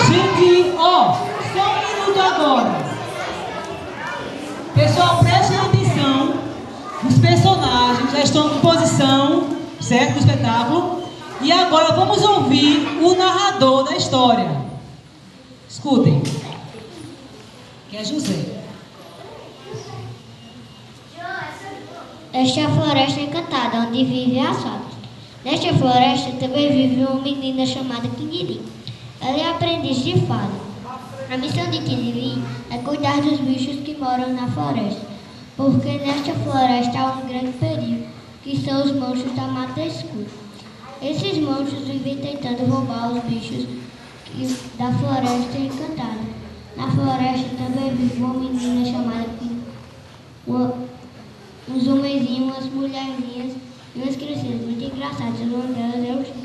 Gente, ó, só um minuto agora. Pessoal, prestem atenção. Os personagens já estão em posição, certo, do espetáculo. E agora vamos ouvir o narrador da história. Escutem. Que é José. Esta é a floresta encantada, onde vive a fadas. Nesta floresta também vive uma menina chamada Quindirim. Ela é aprendiz de fada. A missão de Quindirim é cuidar dos bichos que moram na floresta, porque nesta floresta há um grande perigo, que são os monstros da mata escura. Esses monstros vivem tentando roubar os bichos da floresta encantada. Na floresta também vive uma menina chamada uns homenzinhos, umas mulherzinhas e umas criancinhas muito engraçadas. O nome delas é o Chico.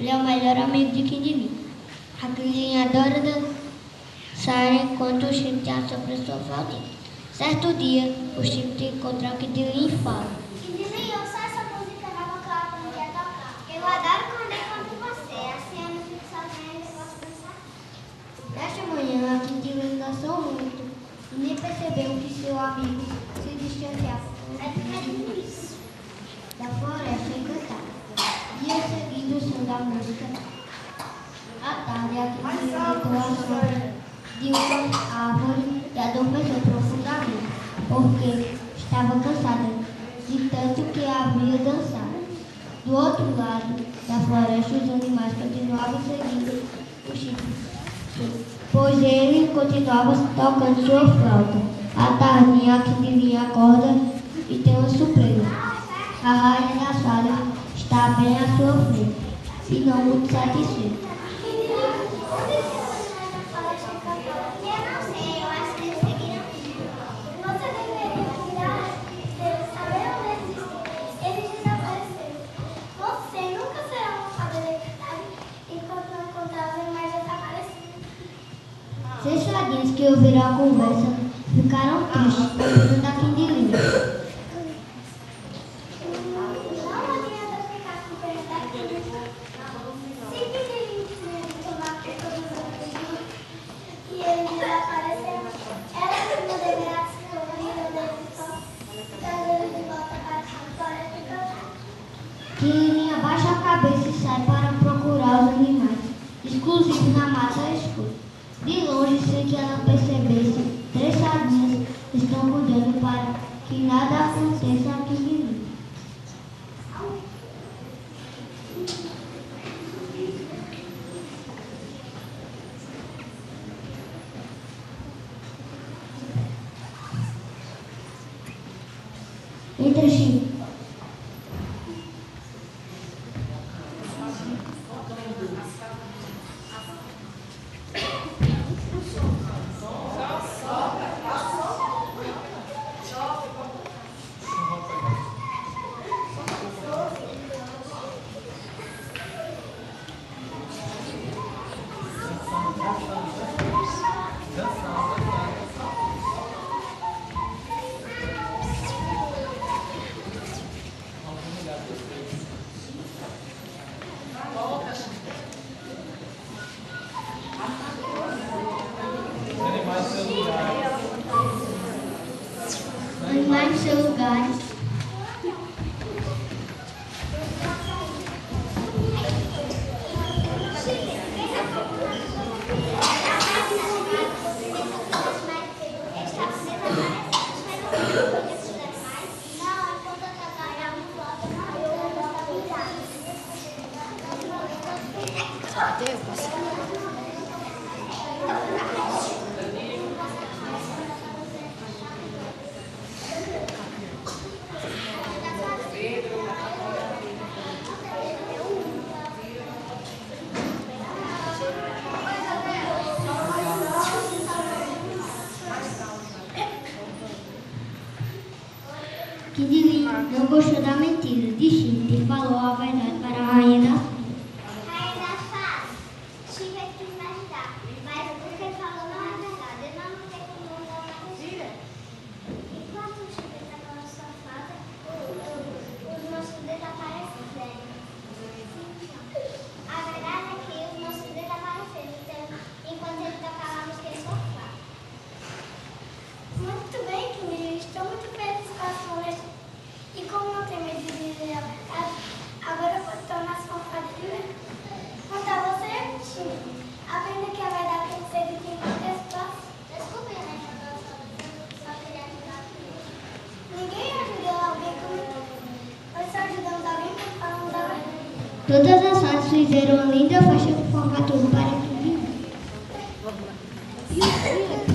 Ele é o melhor amigo de Quindirim. A Quindirim adora dançar enquanto o Chico tem a sua flautinha. Certo dia, o Chico tem que encontrar o Quindirim e fala: Quindirim, ouça essa música nova que eu aprendi a tocar. Eu adoro quando eu canto você, assim eu não fico sozinha e eu posso dançar. Nesta manhã, a Quindirim dançou muito e nem percebeu que seu amigo se distanciava da floresta encantada. Dia seguindo o som da música, à tarde, a Quindirim deitou à sombra de uma árvore e adormeceu profundamente, porque estava cansada de tanto que havia dançado. Do outro lado da floresta, os animais continuavam seguindo o Chico, pois ele continuava tocando sua flauta. À tardinha, a Quindirim acorda e tem uma surpresa. A rainha das fadas está bem à sua frente e não muito satisfeita. Seis fadinhas que ouviram a conversa ficaram tristes por causa da Quindirim. Não adianta ficar com pena da Quindirim. Se Quindirim quiser tomar conta dos outros e ele desapareceu, ela mesma deverá descobrir onde ele está, trazê-lo de volta para a floresta encantada. Quindirim abaixa a cabeça e sai para procurar os animais, exclusivos na mata escura. De longe, sem que ela percebesse, três sardinhas estão cuidando para que nada aconteça a Quindirim. Entra, Chico. Animais em seus lugares. Quindirim não gostou da mentira de Chico e falou a verdade para a rainha das fadas. Rainha das Todas as fadas fizeram uma linda festa com formatura para tudo.